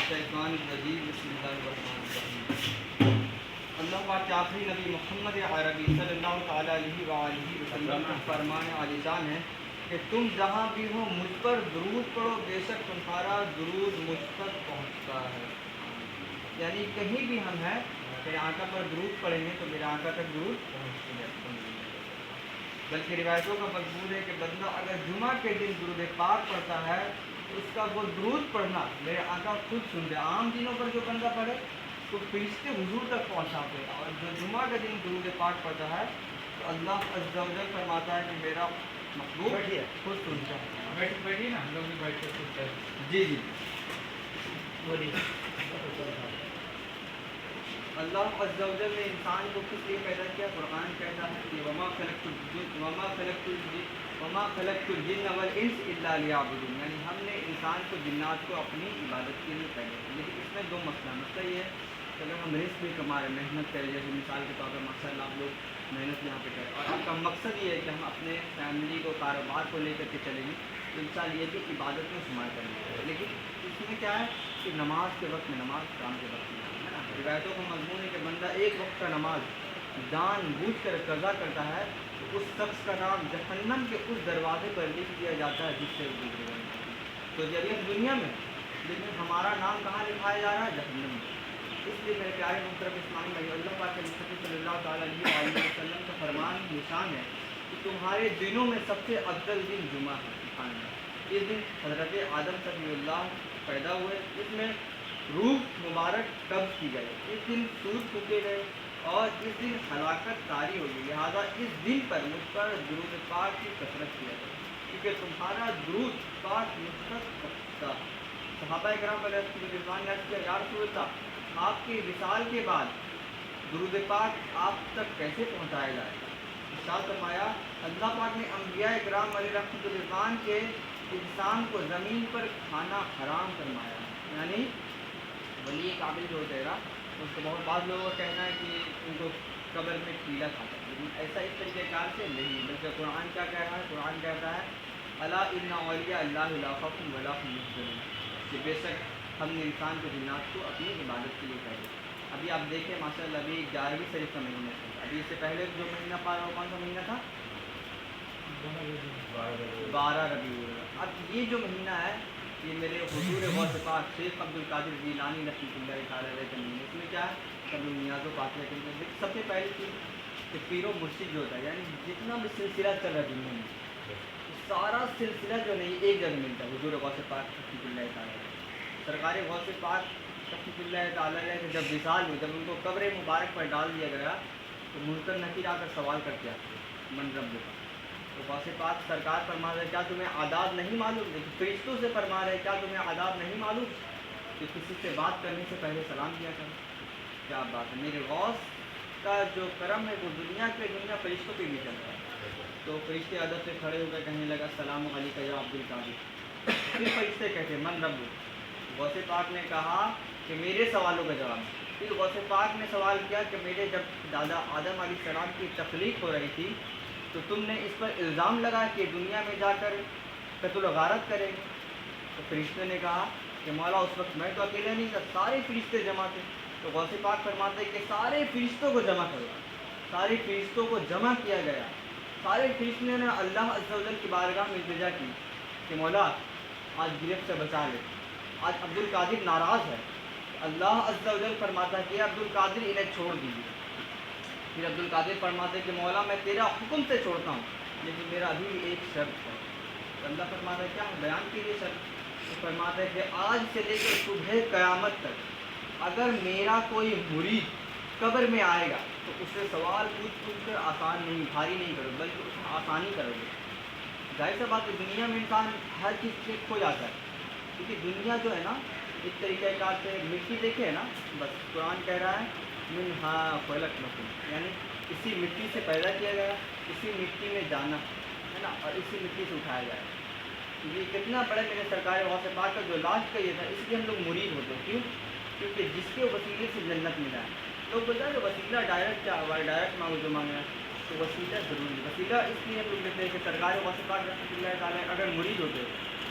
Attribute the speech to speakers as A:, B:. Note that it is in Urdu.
A: الشیطان الرجیم بسم اللہ الرحمن الرحیم۔ اللہ پاک کے آخری نبی محمد عربی صلی اللہ تعالیٰ علیہ وآلہ وسلم کا فرمان عالی شان ہے کہ تم جہاں بھی ہو مجھ پر درود پڑھو، بے شک تمہارا درود مجھ تک پہنچتا ہے۔ یعنی کہیں بھی ہم ہیں میرے آقا پر درود پڑھیں گے تو میرے آقا تک درود پہنچتے ہیں۔ بلکہ روایتوں کا مضمون ہے کہ بندہ اگر جمعہ کے دن درود پاک پڑھتا ہے تو اس کا وہ درود پڑھنا میرے آقا خود سنتے ہیں۔ عام دنوں پر جو بندہ پڑھے تو فرشتے حضور تک پہنچاتے ہیں، اور جو جمعہ کے دن درود پاک پڑھتا ہے تو اللہ عز و جل فرماتا ہے کہ میرا محبوب خود سنتا ہے۔
B: بیٹھیے نا، ہم لوگ بھی بیٹھ کے سنتے ہیں۔
A: جی جی
B: بولیے۔
A: اللہ عز و جل نے انسان کو کس لیے پیدا کیا؟ قرآن کہتا ہے کہ وما خلقت الجن والانس الا لیعبدون، یعنی ہم نے انسان کو جنات کو اپنی عبادت کے لیے پیدا کیا۔ لیکن اس میں دو مسئلہ یہ ہے کہ اگر ہم رزق بھی کما رہے، محنت کریں، جیسے مثال کے طور پر مقصد آپ لوگ محنت یہاں پہ کریں اور آپ کا مقصد یہ ہے کہ ہم اپنے فیملی کو کاروبار کو لے کر کے چلیں گے تو انسان یہ بھی عبادت میں شمار کریں گے۔ لیکن اس میں کیا ہے کہ نماز کے وقت میں نماز، کام کے وقت میں ہے نا۔ روایتوں کا مضمون ہے کہ بندہ ایک وقت کا نماز جان بوجھ کر قضا کرتا ہے تو اس شخص کا نام جہنم کے اس دروازے پر لکھ دیا جاتا ہے جس سے وہ گزرے گا۔ تو جب یہ دنیا میں، لیکن ہمارا نام کہاں لکھایا جا رہا ہے؟ جہنم میں۔ اس لیے میرے پیارے محترم اسلامی بھائی، اللہ پاک کے مصطفی صلی اللہ تعالیٰ علیہ وسلم کا فرمان نشان ہے کہ تمہارے دنوں میں سب سے افضل دن جمعہ ہے۔ اس دن حضرت آدم صلی اللہ پیدا ہوئے، اس میں روح مبارک قبض کی گئی، اس دن سود پھونکے گئے اور اس دن ہلاکت طاری ہوگی۔ لہٰذا اس دن پر مجھ پر درود پاک کی کثرت کیا جائے کیونکہ تمہارا درود پاک مجھ تک پہنچتا۔ صحابہ کرام علیہ الرضوان نے عرض کیا، یا رسول اللہ، آپ کی وصال کے بعد درود پاک آپ تک کیسے پہنچایا جائے گا؟ ارشاد فرمایا، اللہ پاک نے انبیاء کرام علیہ الرضوان کے انسان کو زمین پر کھانا حرام فرمایا، یعنی ولی قابل جو ہوتا ہے اس کو بہت بعض لوگوں کا کہنا ہے کہ ان کو قبر میں کیڑا کھاتا ہے، لیکن ایسا اس طریقے کار سے نہیں، بلکہ قرآن کیا کہہ رہا ہے؟ قرآن کہتا ہے الا ان اولیاء اللہ لا خوف ولا هم يحزنون، کہ بے شک ہم نے انسان کو جنات کو اپنی عبادت کے لیے پیدا کیا۔ ابھی آپ دیکھیں ماشاء اللہ، ابھی 11ویں شریف کا مہینہ تھا، ابھی اس سے پہلے جو مہینہ پار ہوا کون سا مہینہ تھا؟ 12 ربیع الاول۔ اب یہ جو مہینہ ہے یہ میرے حضور غوث پاک شیخ عبد القادر جیلانی رحمۃ اللہ تعالیٰ علیہ کا مہینہ۔ اس میں کیا ہے؟ قبل نیاز و فاتحہ کے سب سے پہلی چیز کہ پیر و مرشد جو ہوتا ہے، یعنی جتنا بھی سلسلہ چل رہا ہے دنیا میں، سارا سلسلہ جو نہیں ایک جگہ ملتا ہے، حضور غوث پاک رحمۃ اللہ تعالیٰ سرکار غوث پاک رحمۃ اللہ تعالیٰ کے جب وصال ہوئی، جب ان کو قبر مبارک پر ڈال دیا گیا تو منکر نکیر آ کر سوال کرتے ہیں من رب کا، تو غوث پاک سرکار فرما رہے کیا تمہیں آداب نہیں معلوم؟ لیکن فرشتوں سے فرما رہے کیا تمہیں آداب نہیں معلوم کہ کسی سے بات کرنے سے پہلے سلام کیا کرو؟ کیا بات ہے! میرے غوث کا جو کرم ہے وہ دنیا کے دنیا فرشتوں پہ بھی چلتا ہے۔ تو فرشتے ادب سے کھڑے ہو کر کہنے لگا السلام علیکم یا عبد القادر۔ پھر فرشتے کہتے من رب، غوث پاک نے کہا کہ میرے سوالوں کا جواب۔ پھر غوث پاک نے سوال کیا کہ میرے جب دادا آدم علیہ السلام کی تخلیق ہو رہی تھی تو تم نے اس پر الزام لگا کہ دنیا میں جا کر قتل و غارت کرے گے؟ تو فرشتے نے کہا کہ مولا اس وقت میں تو اکیلے نہیں تھا، سارے فرشتے جمع تھے۔ تو غوث پاک فرماتے کہ سارے فرشتوں کو جمع کرو، سارے فرشتوں کو جمع کیا گیا، سارے فرشتوں نے اللہ عز و جل کی بارگاہ میں التجا کی کہ مولا آج گرفت سے بچا لے، آج عبد القادر ناراض ہے۔ اللہ عز و جل فرماتا ہے کہ عبد القادر انہیں چھوڑ دیجیے۔ پھر عبد القادر فرماتے کہ مولا میں تیرا حکم سے چھوڑتا ہوں لیکن میرا ابھی بھی ایک شرط ہے۔ اللہ فرماتا ہے کیا بیان کیجیے شرط؟ تو فرماتا ہے کہ آج سے لے کر صبح قیامت تک اگر میرا کوئی مرید قبر میں آئے گا تو اس سے سوال پوچھ کر آسان نہیں، بھاری نہیں کرو بلکہ اس میں آسانی کرو گے۔ ظاہر سی بات ہے دنیا میں انسان ہر چیز سے کھو جاتا ہے، کیونکہ دنیا جو ہے نا ایک طریقہ کار سے مٹی دیکھے ہے نا، بس قرآن کہہ رہا ہے منہا خلقناکم، یعنی اسی مٹی سے پیدا کیا گیا، اسی مٹی میں جانا ہے نا، اور اسی مٹی سے اٹھایا گیا۔ یہ کتنا بڑے میرے سرکار غوث پاک کا جو لاسٹ کا یہ تھا، اس لیے ہم لوگ مرید ہوتے ہیں۔ کیوں؟ کیونکہ جس کے وسیلے سے جنت ملا ہے۔ لوگ بولتے ہیں کہ وسیلہ ڈائریکٹ کیا ہوا ہے، ڈائریکٹ مانگو جو مانگنا ہے، تو وسیلہ ضروری ہے۔ وسیلہ اس لیے ہم لوگ لیتے ہیں کہ سرکار غوث پاک رحمۃ اللہ تعالیٰ اگر مرید ہوتے